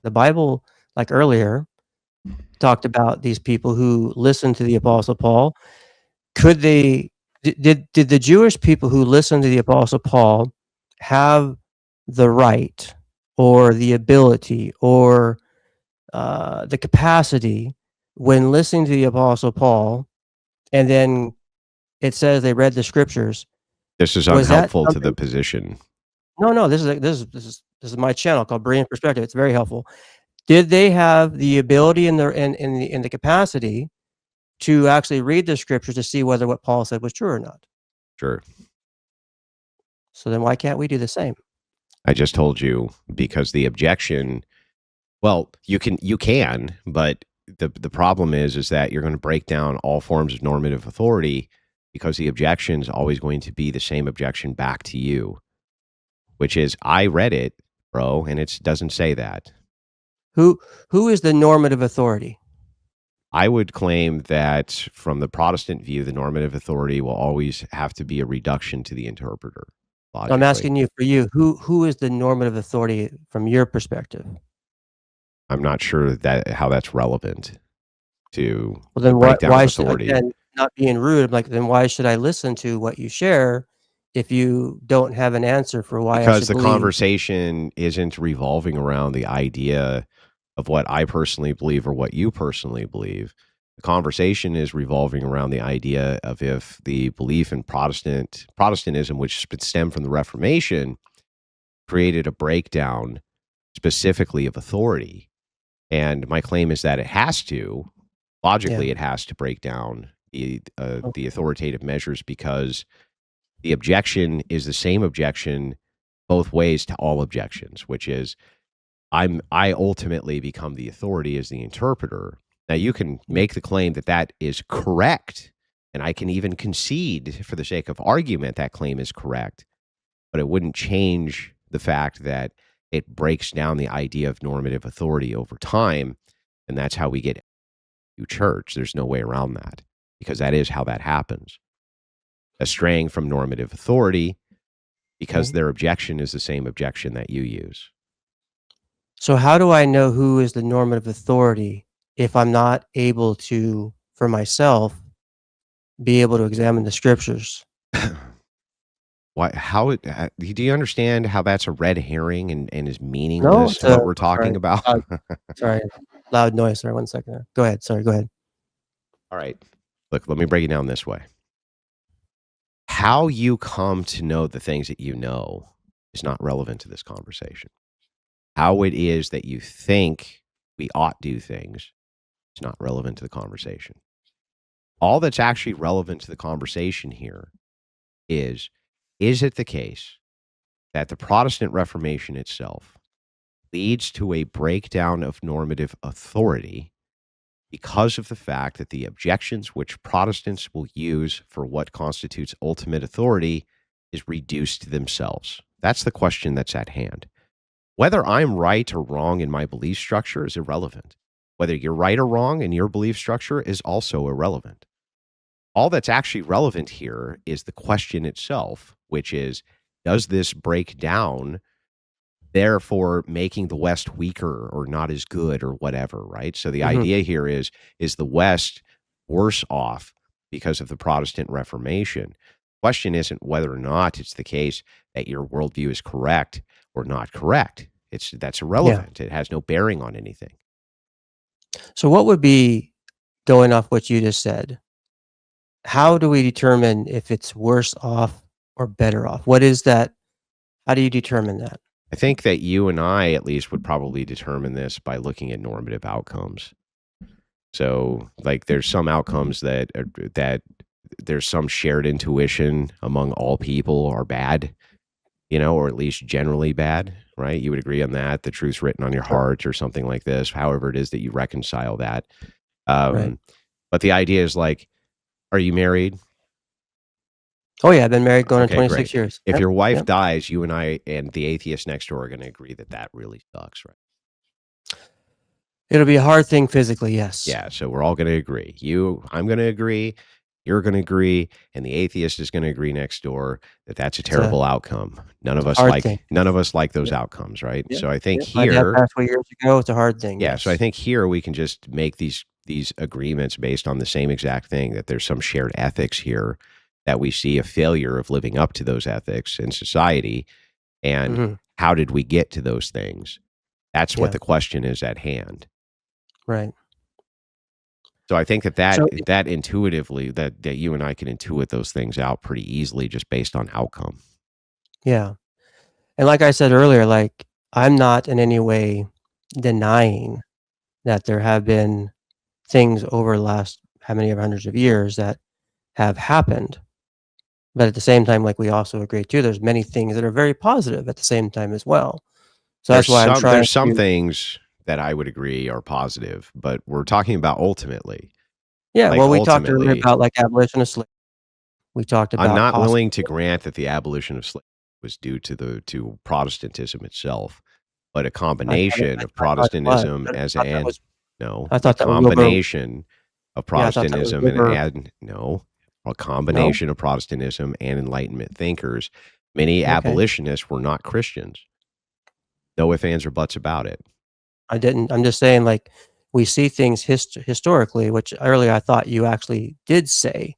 The Bible, like earlier, talked about these people who listened to the Apostle Paul. Could they did the Jewish people who listened to the Apostle Paul have the right or the ability or the capacity when listening to the Apostle Paul, and then it says they read the scriptures? This is Was that unhelpful to the something? position. No, this is my channel called Brilliant Perspective. It's very helpful. Did they have the ability and the capacity to actually read the scriptures to see whether what Paul said was true or not? Sure. So then why can't we do the same? I just told you, because the objection, well, you can, but the problem is that you're going to break down all forms of normative authority, because the objection is always going to be the same objection back to you, which is, I read it, bro, and it doesn't say that. Who is the normative authority? I would claim that from the Protestant view, the normative authority will always have to be a reduction to the interpreter, logically. I'm asking you, for you, who is the normative authority from your perspective? I'm not sure how that's relevant to Well, then the why breakdown of should, authority. again, not being rude, I'm like, then why should I listen to what you share if you don't have an answer for why I Because should the believe? conversation isn't revolving around the idea of what I personally believe or what you personally believe. The conversation is revolving around the idea of if the belief in Protestantism, which stemmed from the Reformation, created a breakdown specifically of authority. And my claim is that it has to, logically, it has to break down the authoritative measures, because the objection is the same objection both ways to all objections, which is, I ultimately become the authority as the interpreter. Now, you can make the claim that that is correct, and I can even concede, for the sake of argument, that claim is correct, but it wouldn't change the fact that it breaks down the idea of normative authority over time, and that's how we get to church. There's no way around that, because that is how that happens. Straying from normative authority, because their objection is the same objection that you use. So how do I know who is the normative authority if I'm not able to, for myself, be able to examine the scriptures? Why? Do you understand how that's a red herring and is meaningless to what we're talking about? Sorry, loud noise. Sorry, 1 second there. Go ahead. Sorry, go ahead. All right. Look, let me break it down this way. How you come to know the things that you know is not relevant to this conversation. How it is that you think we ought do things is not relevant to the conversation. All that's actually relevant to the conversation here is it the case that the Protestant Reformation itself leads to a breakdown of normative authority because of the fact that the objections which Protestants will use for what constitutes ultimate authority is reduced to themselves? That's the question that's at hand. Whether I'm right or wrong in my belief structure is irrelevant. Whether you're right or wrong in your belief structure is also irrelevant. All that's actually relevant here is the question itself, which is, does this break down, therefore making the West weaker or not as good or whatever, right? So the idea here is the West worse off because of the Protestant Reformation? The question isn't whether or not it's the case that your worldview is correct or not correct. That's irrelevant. It has no bearing on anything. So what would be, going off what you just said, how do we determine if it's worse off or better off? What is that? How do you determine that? I think that you and I, at least, would probably determine this by looking at normative outcomes. So, like, there's some outcomes that there's some shared intuition among all people are bad, or at least generally bad, right? You would agree on that. The truth's written on your heart or something like this, however it is that you reconcile that. Right. But the idea is, like, are you married? Oh, yeah, I've been married going on Okay, 26 great. years. If Yep, your wife yep. dies, you and I and the atheist next door are going to agree that that really sucks, right? It'll be a hard thing physically, yes. Yeah, so we're all going to agree. I'm going to agree, you're going to agree, and the atheist is going to agree next door that that's a terrible outcome. None It's of a us hard thing. like those Yep, outcomes, right? yep, So I think yep. My dad here, passed away years ago. It's a hard thing, yeah, so I yes. think here we can just make these agreements based on the same exact thing, that there's some shared ethics here, that we see a failure of living up to those ethics in society, and Mhm. how did we get to those things? That's what Yeah, the question is at hand. right. So I think that So that intuitively, that you and I can intuit those things out pretty easily just based on outcome. yeah. And like I said earlier, like, I'm not in any way denying that there have been things over the last how many hundreds of years that have happened. But at the same time, like we also agree too, there's many things that are very positive at the same time as well. So that's why I'm trying There's some to things that I would agree are positive, but we're talking about ultimately. yeah, Like, well, we talked earlier ultimately, about, like, abolition of slavery. We talked I'm about not possible willing to grant that the abolition of slavery was due to Protestantism itself, but a combination of I thought it was. Protestantism as an no, I a thought that was Wilbur combination of yeah, I thought that was Protestantism Wilbur no, a no? combination of Protestantism and Enlightenment thinkers. Many Okay. abolitionists were not Christians. No ifs, ands, or buts about it. I didn't I'm just saying, like, we see things historically, which earlier I thought you actually did say.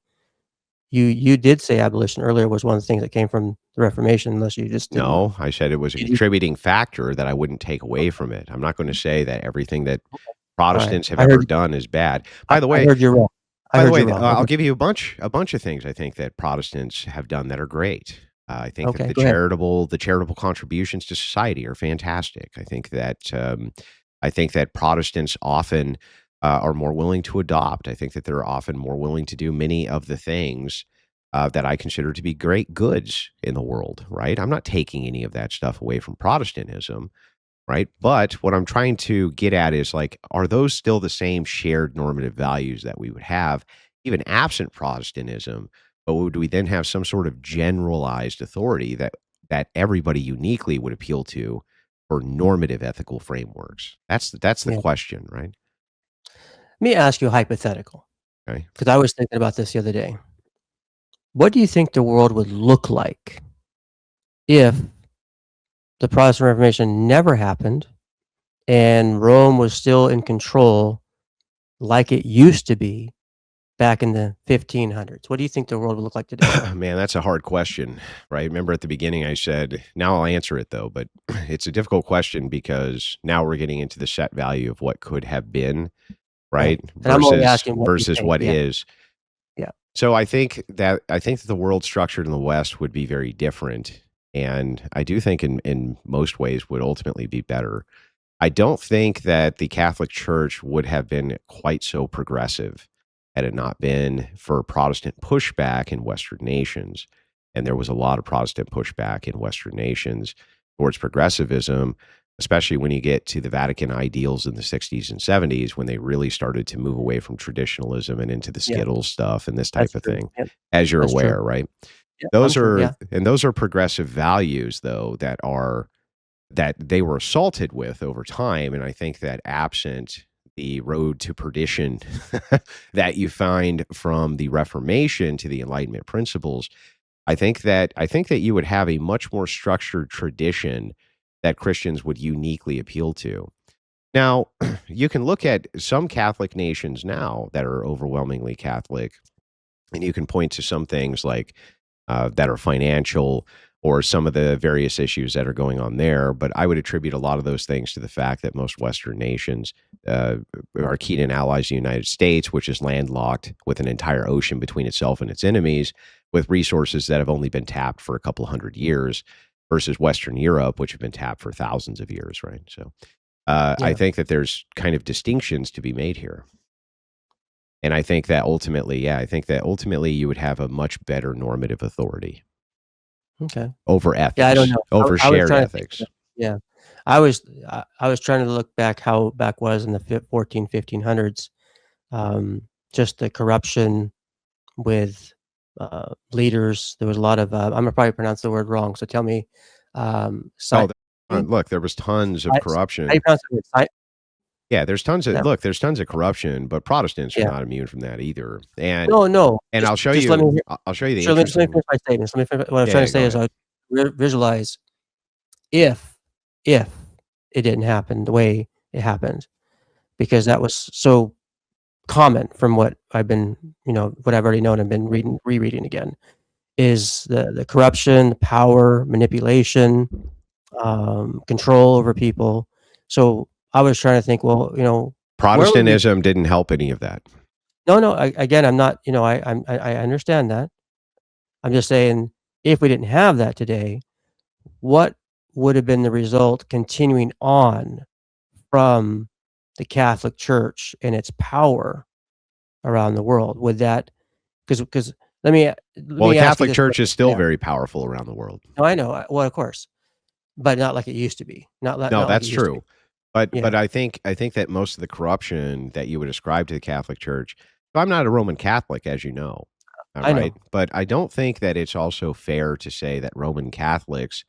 You did say abolition earlier was one of the things that came from the Reformation, unless you just didn't No, I said it was a you contributing factor that I wouldn't take away from it. I'm not gonna say that everything that alright. Protestants have ever done is bad. I heard you wrong. I heard you wrong. I'll Okay. give you a bunch of things I think that Protestants have done that are great. I think that Okay, go ahead. the charitable contributions to society are fantastic. I think that Protestants often are more willing to adopt. I think that they're often more willing to do many of the things that I consider to be great goods in the world. Right? I'm not taking any of that stuff away from Protestantism, right? But what I'm trying to get at is, like, are those still the same shared normative values that we would have even absent Protestantism? But would we then have some sort of generalized authority that everybody uniquely would appeal to for normative ethical frameworks? That's the Yeah. question, right? Let me ask you a hypothetical, Okay. because I was thinking about this the other day. What do you think the world would look like if the Protestant Reformation never happened and Rome was still in control like it used to be back in the 1500s? What do you think the world would look like today? Man, that's a hard question, right? Remember at the beginning I said, now I'll answer it though, but it's a difficult question because now we're getting into the set value of what could have been, Right. right? And I'm only asking what you Versus think. what Yeah, is. yeah, So I think that the world structured in the West would be very different, and I do think in most ways would ultimately be better. I don't think that the Catholic Church would have been quite so progressive had it not been for Protestant pushback in Western nations. And there was a lot of Protestant pushback in Western nations towards progressivism, especially when you get to the Vatican ideals in the 60s and 70s, when they really started to move away from traditionalism and into the yeah. Skittles stuff and this That's type of true. thing, Yep, as you're that's true. aware, right? Yeah, I'm sure. Yeah, Those are progressive values though that they were assaulted with over time. And I think that absent the road to perdition that you find from the Reformation to the Enlightenment principles, I think that you would have a much more structured tradition that Christians would uniquely appeal to. Now, you can look at some Catholic nations now that are overwhelmingly Catholic, and you can point to some things like that are financial or some of the various issues that are going on there. But I would attribute a lot of those things to the fact that most Western nations uh, are keen in allies of the United States, which is landlocked with an entire ocean between itself and its enemies, with resources that have only been tapped for a couple hundred years, versus Western Europe, which have been tapped for thousands of years, right? So I yeah. think that there's kind of distinctions to be made here. And I think that ultimately, yeah, I think that ultimately you would have a much better normative authority Okay. over Yeah, I don't ethics, know. over I was shared trying to think of ethics. it. Yeah. I was trying to look back how back was in the 1500s. Just the corruption with, leaders. There was a lot of, I'm gonna probably pronounce the word wrong, so tell me, Oh, si look, there was tons of how do you corruption. pronounce the word? Yeah, Is that there's tons of corruption, but Protestants are yeah. not immune from that either. No, no, And just let me hear I'll show you the sure, let me interesting. finish my statements. Let me finish what I'm Yeah, trying yeah, to say go is, ahead. visualize if if it didn't happen the way it happened, because that was so common from what I've been, what I've already known and been rereading again, is the corruption, power, manipulation, control over people. So I was trying to think, well, where would we Protestantism didn't help any of that. no, again, I'm not, I understand that. I'm just saying, if we didn't have that today, what would have been the result continuing on from the Catholic Church and its power around the world? Would that, because let Well, the me ask you Catholic this Church is question. still Yeah. very powerful around the world. No, I know. Well, of course, but not like it used to be. No, Not like it that's used to be. true. But Yeah, I think that most of the corruption that you would ascribe to the Catholic Church, so I'm not a Roman Catholic, as you know, all I right? know. But I don't think that it's also fair to say that Roman Catholics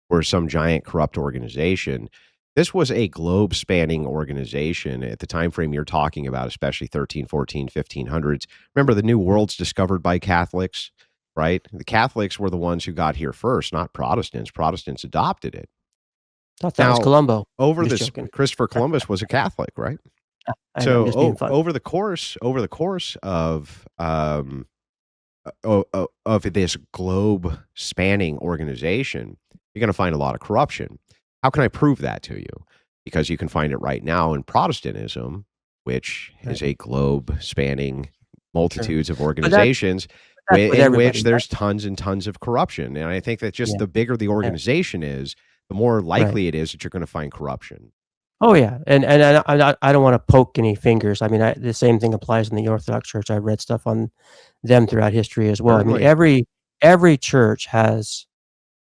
were some giant corrupt organization. This was a globe-spanning organization at the time frame you're talking about, especially 13, 14, 1500s. Remember, the New World's discovered by Catholics, right? The Catholics were the ones who got here first, not Protestants. Protestants adopted it. Thought that was Now, Columbo. over I'm just this, joking. Christopher Columbus was a Catholic, right? I know. I'm So, just being fun. over the course of this globe spanning organization, you're going to find a lot of corruption. How can I prove that to you? Because you can find it right now in Protestantism, which Right. is a globe spanning Sure. multitudes of But that's organizations that's with in which everybody, right? there's tons and tons of corruption. And I think that just Yeah. the bigger the Yeah. organization is, the more Right. likely it is that you're going to find corruption. Oh, yeah, and I don't wanna poke any fingers. I mean, the same thing applies in the Orthodox Church. I've read stuff on them throughout history as well. I mean, Certainly. every church has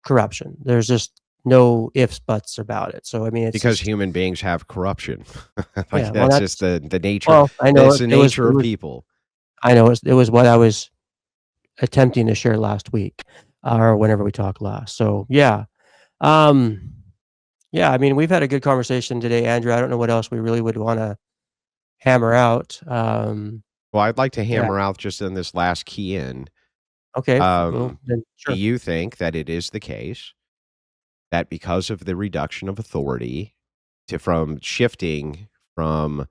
corruption. There's just no ifs, buts about it. So, I mean, it's Because just human beings have corruption. Like, yeah, well, that's just the nature well, I know that's the it was nature of people. I know it was what I was attempting to share last week, or whenever we talked last. So, yeah, um, yeah, I mean, we've had a good conversation today, Andrew. I don't know what else we really would wanna hammer out. Well, I'd like to Yeah. hammer out just in this last key in. Okay, well, Um, then do sure. you think that it is the case that because of the reduction of authority from shifting from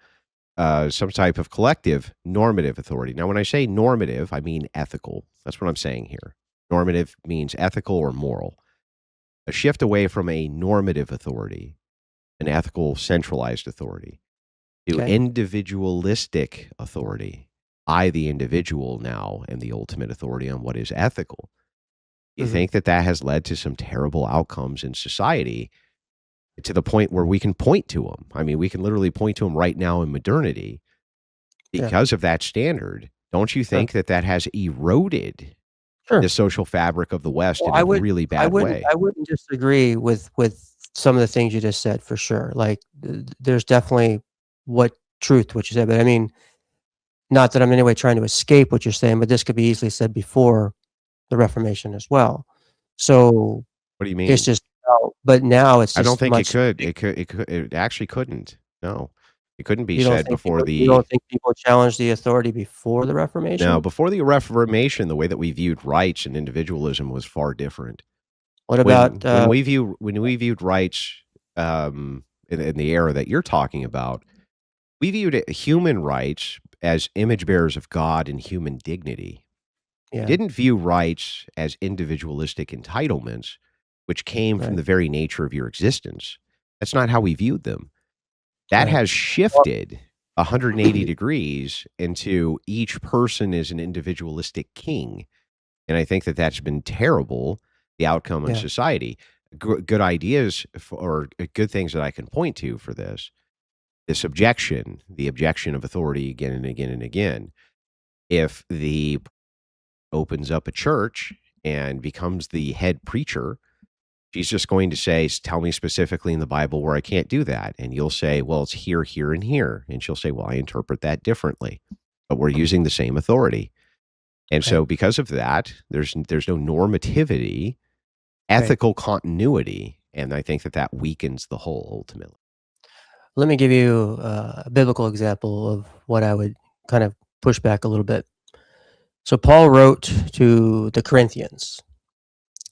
some type of collective normative authority? Now, when I say normative, I mean ethical. That's what I'm saying here. Normative means ethical or moral. A shift away from a normative authority, an ethical centralized authority, to Okay. individualistic authority. I, the individual, now am the ultimate authority on what is ethical. You Mhm. think that that has led to some terrible outcomes in society to the point where we can point to them? I mean, we can literally point to them right now in modernity Yeah, because of that standard. Don't you sure, think that that has eroded the sure. social fabric of the West Well, in a really bad way? I wouldn't disagree with some of the things you just said for sure. Like, there's definitely what truth to what you said, but I mean, not that I'm in any way trying to escape what you're saying, but this could be easily said before the Reformation as well. So, What do you it's mean? just but now it's I don't just think it much could. big. It actually couldn't. No. It couldn't be said before You the don't think people challenged the authority before the Now, Reformation? before the Reformation, the way that we viewed rights and individualism was far different. What about, When we viewed rights, in the era that you're talking about, we viewed it human rights as image bearers of God and human dignity. We yeah, didn't view rights as individualistic entitlements, which came from right, the very nature of your existence. That's not how we viewed them. That right. has Well, shifted 180 degrees into each person is an individualistic king. And I think that that's been terrible, the outcome in yeah, society. Good ideas or good things that I can point to for this objection, the objection of authority again and again and again. If the opens up a church and becomes the head preacher, she's just going to say, "Tell me specifically in the Bible where I can't do that." And you'll say, "Well, it's here, here, and here." And she'll say, "Well, I interpret that differently, but we're using the same authority." And right, so because of that, there's no normativity, right. ethical continuity, and I think that that weakens the whole ultimately. Let me give you a biblical example of what I would kind of push back a little bit. So Paul wrote to the Corinthians,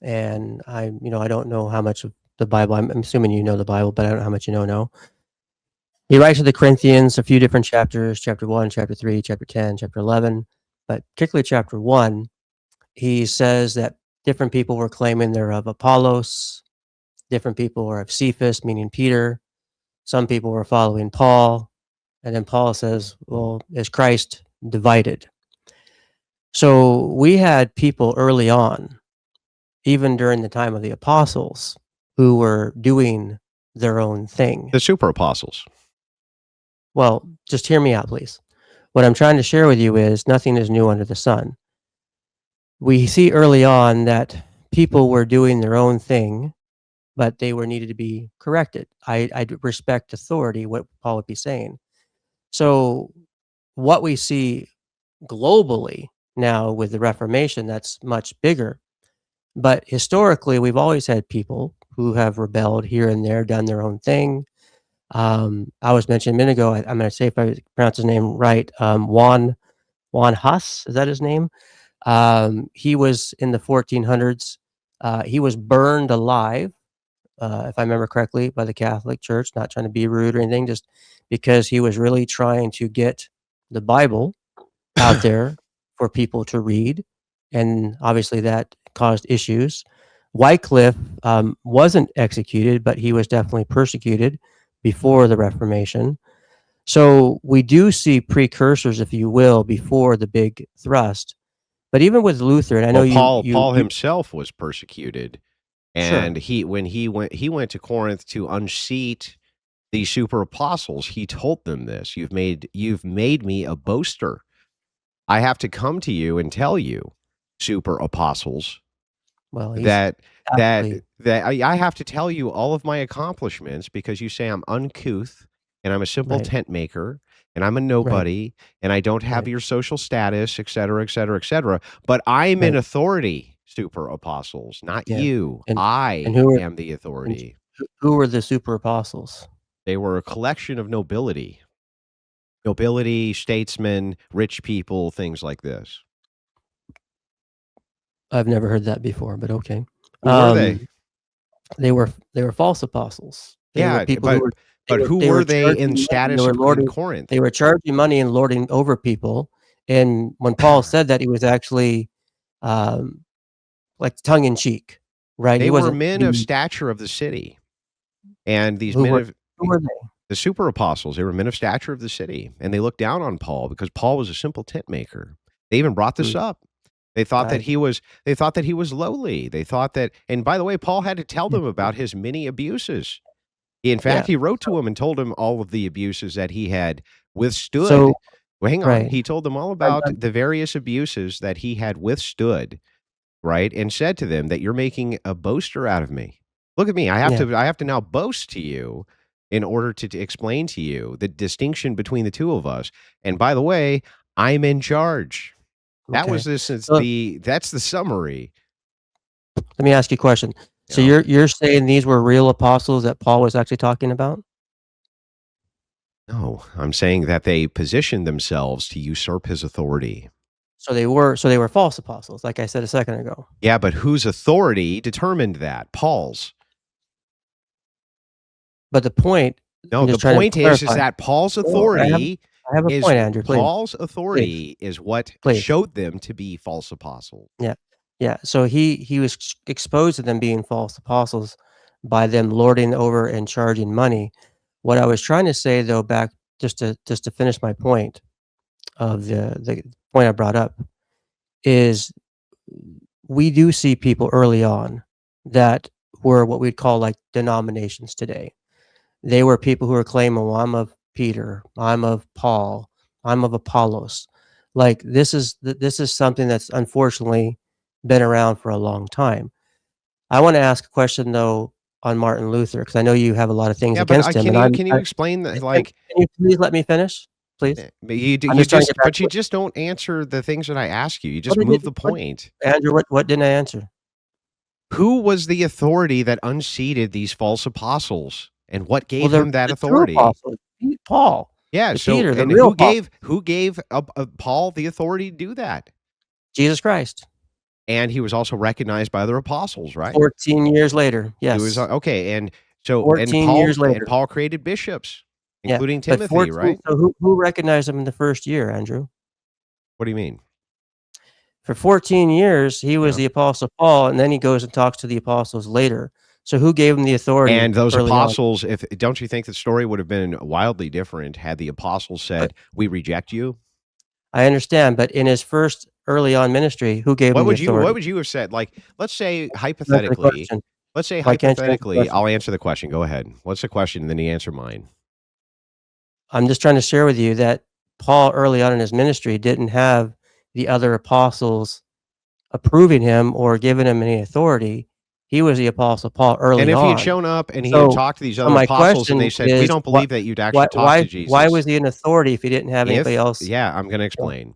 and I don't know how much of the Bible. I'm assuming you know the Bible, but I don't know how much you know. No, he writes to the Corinthians a few different chapters: chapter 1, chapter 3, chapter 10, chapter 11. But particularly chapter 1, he says that different people were claiming they're of Apollos, different people were of Cephas, meaning Peter. Some people were following Paul, and then Paul says, "Well, is Christ divided?" So we had people early on, even during the time of the apostles, who were doing their own thing. The super apostles. Well, just hear me out, please. What I'm trying to share with you is nothing is new under the sun. We see early on that people were doing their own thing, but they were needed to be corrected. I respect authority, what Paul would be saying. So what we see globally now with the Reformation, that's much bigger. But historically, we've always had people who have rebelled here and there, done their own thing. I was mentioned a minute ago, I'm going to say if I pronounce his name right, Juan Hus, is that his name? He was in the 1400s. He was burned alive, if I remember correctly, by the Catholic Church. Not trying to be rude or anything, just because he was really trying to get the Bible out there for people to read, and obviously that caused issues. Wycliffe wasn't executed, but he was definitely persecuted before the Reformation. So we do see precursors, if you will, before the big thrust. But even with Luther, and I know Well, you Paul himself was persecuted, sure. and he went to Corinth to unseat the super apostles. He told them this: you've made me a boaster. I have to come to you and tell you, super apostles, Well, he's that actually I have to tell you all of my accomplishments because you say I'm uncouth and I'm a simple right, tent maker and I'm a right, nobody and I don't have right, your social status, et cetera, et cetera, et cetera. But I'm in right, authority, super apostles, not yeah. you. And I who are am the and authority. who were the super apostles? They were a collection of nobility, statesmen, rich people, things like this. I've never heard that before, but okay. Who were they? Um, they were false apostles. They were Yeah, people who but were who they were were they in charging money, status in Corinth? they were charging money and lording over people, and when Paul said that, he was actually, um, like, tongue in cheek, right? He They were wasn't men of being stature of the city, and these who men were of who were they? the super apostles, they were men of stature of the city, and they looked down on Paul because Paul was a simple tent maker. They even brought this Hmm, up. I They thought that he was lowly. They thought that, and by the way, Paul had to tell yeah, them about his many abuses. In fact, yeah. he wrote to him and told him all of the abuses that he had So withstood. Well, hang on. right. He told them all I'm about I'm the various abuses that he had withstood, right? And said to them that you're making a boaster out of me. Look at me. yeah, I have to now boast to you in order to explain to you the distinction between the two of us. And by the way, I'm in charge. That was okay. this is So that's the summary. let me ask you a question. So No. you're saying these were real apostles that Paul was actually talking about? No, I'm saying that they positioned themselves to usurp his authority. So they were false apostles, like I said a second ago. Yeah, but whose authority determined that? Paul's. But the point, No, I'm the just trying to point is clarify. that No, I have a point, Andrew, please, Paul's please, authority is what please. showed them to be false apostles. Yeah, yeah. So he was exposed to them being false apostles by them lording over and charging money. What I was trying to say, though, back just to finish my point of the point I brought up is we do see people early on that were what we'd call like denominations today. They were people who were claiming, "Well, I'm of Peter, I'm of Paul, I'm of Apollos." Like, this is something that's unfortunately been around for a long time. I wanna ask a question, though, on Martin Luther, because I know you have a lot of things Yeah, but against him, and can you explain that can you please let me finish, please? but I'm just trying to get back to you what just don't answer the things that I ask you. You what just did move the you what point. Andrew, what didn't I answer? Who was the authority that unseated these false apostles, and what Well, gave him that the true authority? apostles, Paul, Yeah, the so Peter, the and real apostle, who gave Paul the authority to do that? Jesus Christ. And he was also recognized by other apostles, right? 14 years later, He was yes. okay, and so 14 years And later. Paul created bishops, Yeah, including but Timothy, 14 right? so who recognized him in the first year, Andrew? What do you mean? For 14 years, he was Yeah. the Apostle Paul, and then he goes and talks to the apostles later. So who gave him the authority And those early on? apostles, if don't you think the story would have been wildly different had the apostles But said, "We reject you"? I understand, but in his first early on ministry, who gave him the What authority? would you have said? Like, Answer the question. Why can't you answer the hypothetically, question? I'll answer the question. Go ahead. What's the question? And then you answer mine. I'm just trying to share with you that Paul, early on in his ministry, didn't have the other apostles approving him or giving him any authority. He was the Apostle Paul And early if he had on. shown up and he had So talked to these so other my apostles and they question said, "We is, don't believe that you'd why actually talk why to why Jesus." was he an authority if he didn't have anybody If else? yeah, I'm gonna Yeah. explain.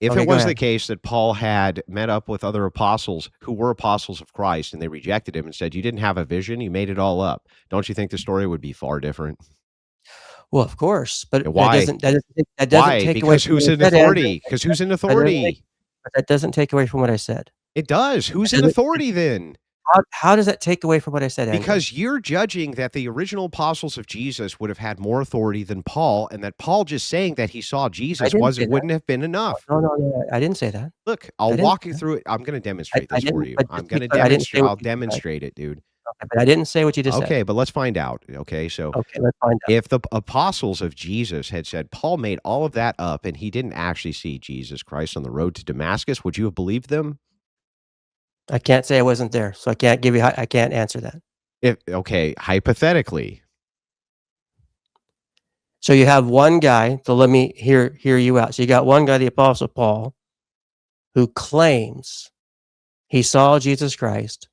If it Okay, go was the ahead. case that Paul had met up with other apostles who were apostles of Christ and they rejected him and said, "You didn't have a vision, you made it all up." Don't you think the story would be far different? Well, of course, but Why? that doesn't Why? take away Because from who's what in I said, Andrew. authority? Because who's in That doesn't take authority? but that doesn't take away from what I said. It does. That Who's in doesn't authority then? how does that take away from what I said, Andrew? Because you're judging that the original apostles of Jesus would have had more authority than Paul, and that Paul just saying that he saw I Jesus didn't say that. wouldn't have been enough. No, I didn't say that. Look, I I'll didn't walk say you that. through it. I'm gonna demonstrate I this for didn't you. but I'm just to be gonna clear, I didn't say what I'll you just said. demonstrate it, dude. Okay, but I didn't say what you just said. Okay, but let's find out. Okay, so Okay, let's find out. if the apostles of Jesus had said Paul made all of that up and he didn't actually see Jesus Christ on the road to Damascus, would you have believed them? I can't say I wasn't there, so I can't answer that. If okay, hypothetically. So you have one guy, so let me hear you out. So you got one guy, the Apostle Paul, who claims he saw Jesus Christ,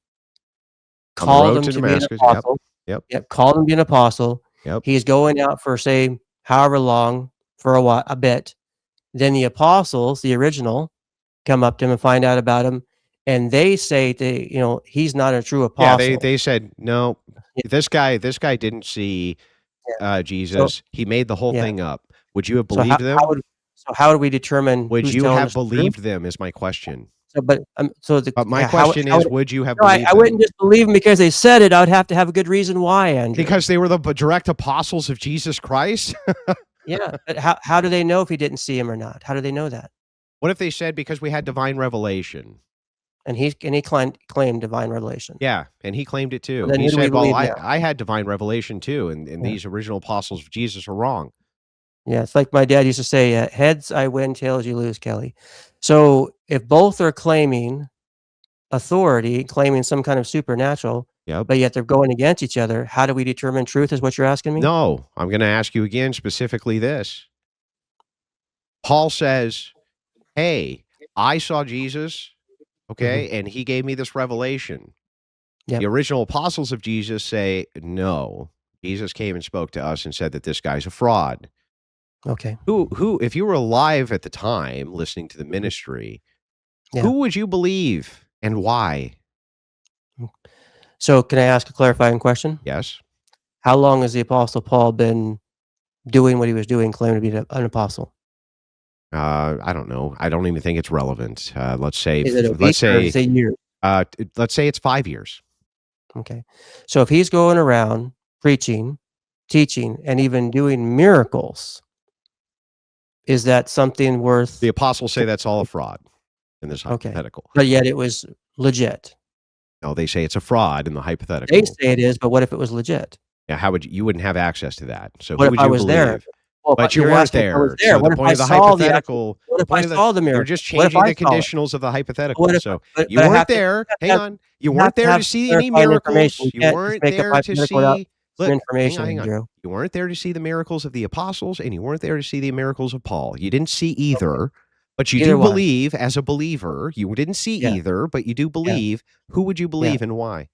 On the called road him to to be an Damascus, yep, apostle. yep, Yep, called him to be an apostle. yep. He's going out for, say, however long, for a bit. Then the apostles, the original, come up to him and find out about him, and they say he's not a true Yeah, apostle. they said, "No, Yeah, this guy didn't see, yeah. So Jesus. He made the whole yeah. thing up." Would you have So believed them? how do we determine Would who's you telling have us the truth? believed them is my question. So, but, so the But my yeah, question how is, would would you have no, believed I wouldn't them? just believe them because they said it, I would have to have a good reason why, Andrew. Because they were the direct apostles of Jesus Christ? Yeah, but how do they know if he didn't see him or not? How do they know that? What if they said because we had divine revelation? And he claimed divine revelation. Yeah, and he claimed it So too. then He who do we said, "Well, believe now? I had divine revelation too, and Yeah. these original apostles of Jesus are wrong." Yeah, it's like my dad used to say, "Heads I win, tails you lose, Kelly." So, if both are claiming authority, claiming some kind of supernatural, Yep. but yet they're going against each other, how do we determine truth is what you're asking me? No, I'm gonna ask you again specifically this. Paul says, "Hey, I saw Jesus, Mhm. okay, and he gave me this revelation." The Yep. original apostles of Jesus say, "No, Jesus came and spoke to us and said that this guy's a fraud." Okay. Who if you were alive at the time listening to the Mhm. ministry, Yeah. who would you believe and why? Mm. So, can I ask a clarifying question? Yes? How long has the Apostle Paul been doing what he was doing, claiming to be an apostle? I don't know. I don't even think it's relevant. Is it a week or is it years? Let's say it's 5 years. Okay. So if he's going around preaching, teaching, and even doing miracles, is that something The worth apostles say that's all a fraud in this okay. hypothetical. But yet it was legit. No, they say it's a fraud in the They hypothetical. say it is, but what if it was legit? Yeah, how would you wouldn't have access to that. So What who if would I you was there? believe? Well, But you you're weren't asking if I was there. there. So the What if point I of the saw the actual hypothetical what if I point of the saw the you're miracle? just What if changing I the saw it? conditionals of the What hypothetical. if So you but I weren't have to there. have to Hang have on. You you have weren't to there have to see any clarifying information. miracles. You You can't just weren't make up there to hypothetical without see some look, information, hang on. Andrew. You weren't there to see the miracles of the apostles, and you weren't there to see the miracles of Paul. You didn't see Okay. either, but you Either do one. believe as a believer. You didn't see Yeah, either, but you do yeah, believe. Who would you yeah. believe and why?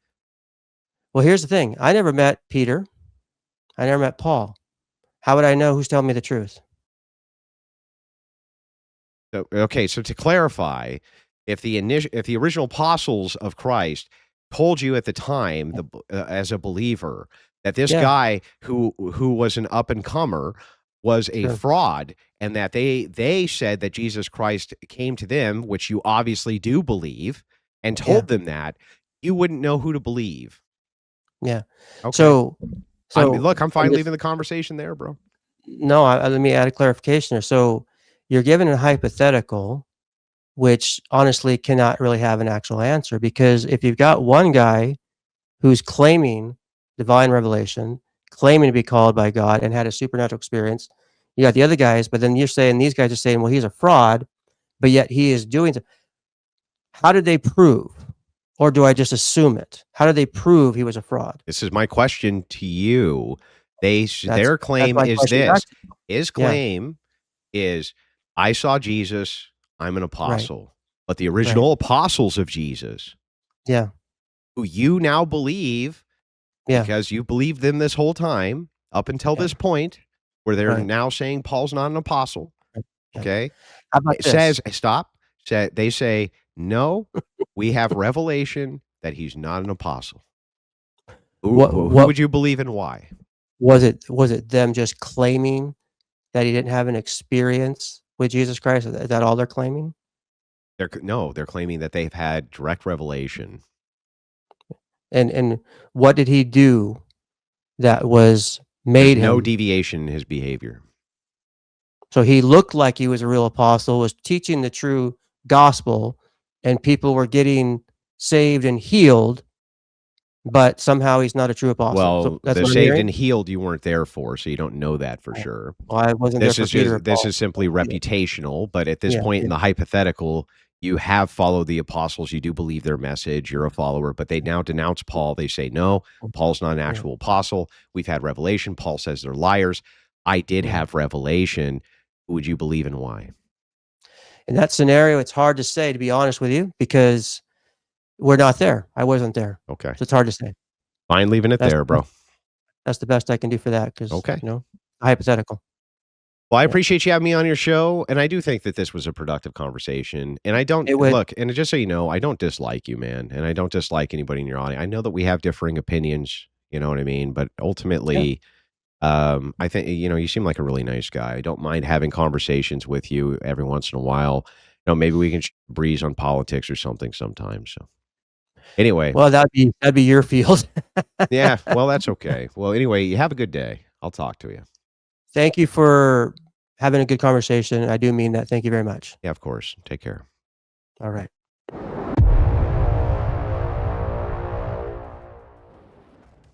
Well, here's the thing. I never met Peter. I never met Paul. How would I know who's telling me the truth? So, okay, so to clarify, if the original apostles of Christ told you at the time as a believer that this Yeah, guy who was an up and comer was a sure. fraud and that they said that Jesus Christ came to them, which you obviously do believe, and Yeah. told them that, you wouldn't know who to believe. Yeah. Okay. So Look, I'm I'm fine just leaving the conversation there, bro. no, let me add a clarification there. So you're given a hypothetical, which honestly cannot really have an actual answer, because if you've got one guy who's claiming divine revelation, claiming to be called by God and had a supernatural experience, you got the other guys, but then you're saying these guys are saying, well, he's a fraud, but yet he is doing. How did they prove, or do I just assume it? How did they prove he was a fraud? This is my question to you. That's Their that's claim my is question back this. to you. His Yeah, claim is, I saw Jesus, I'm an right, apostle. But the right. original apostles of Jesus, Yeah, who you now believe yeah, because you believed them this whole time up until yeah, this point where they're right, now saying Paul's not an apostle, right, right. okay? How about It this? says, stop. They say, no, we have revelation that he's not an apostle. Who What would you believe and why? was it them just claiming that he didn't have an experience with Jesus Christ? Is that all they're claiming? No, they're claiming that they've had direct revelation. And what did he do that was There's made no him deviation in his behavior. so he looked like he was a real apostle, was teaching the true gospel, and people were getting saved and healed, but somehow he's not a true apostle. So Well, that's the what I'm saved hearing? and healed you weren't there for, so you don't know that for Right. sure. Well, I wasn't there for Peter or This Paul. is simply Yeah, reputational, but at this yeah, point in yeah, the hypothetical, you have followed the apostles, you do believe their message, you're a follower, but they now denounce Paul. They say, "No, Paul's not an yeah, actual apostle. We've had revelation. Paul says they're liars. I did yeah. have revelation. Who would you believe and why?" In that scenario, it's hard to say, to be honest with you, because we're not there. I wasn't there. Okay. So it's hard to say. Fine leaving it That's there, the best bro. that's the best I can do for that, because Okay. hypothetical. Well, I Yeah. appreciate you having me on your show, and I do think that this was a productive conversation. And I don't It would look, and just so you know, I don't dislike you, man, and I don't dislike anybody in your audience. I know that we have differing opinions, you know what I mean? But yeah. ultimately, I think you seem like a really nice guy. I don't mind having conversations with you every once in a while. Maybe we can breeze on politics or something sometime. So anyway, Well, that'd be your field. yeah, well, that's okay. Well, anyway, you have a good day. I'll talk to you. Thank you for having a good conversation. I do mean that. Thank you very much. Yeah, of course. Take care. All right.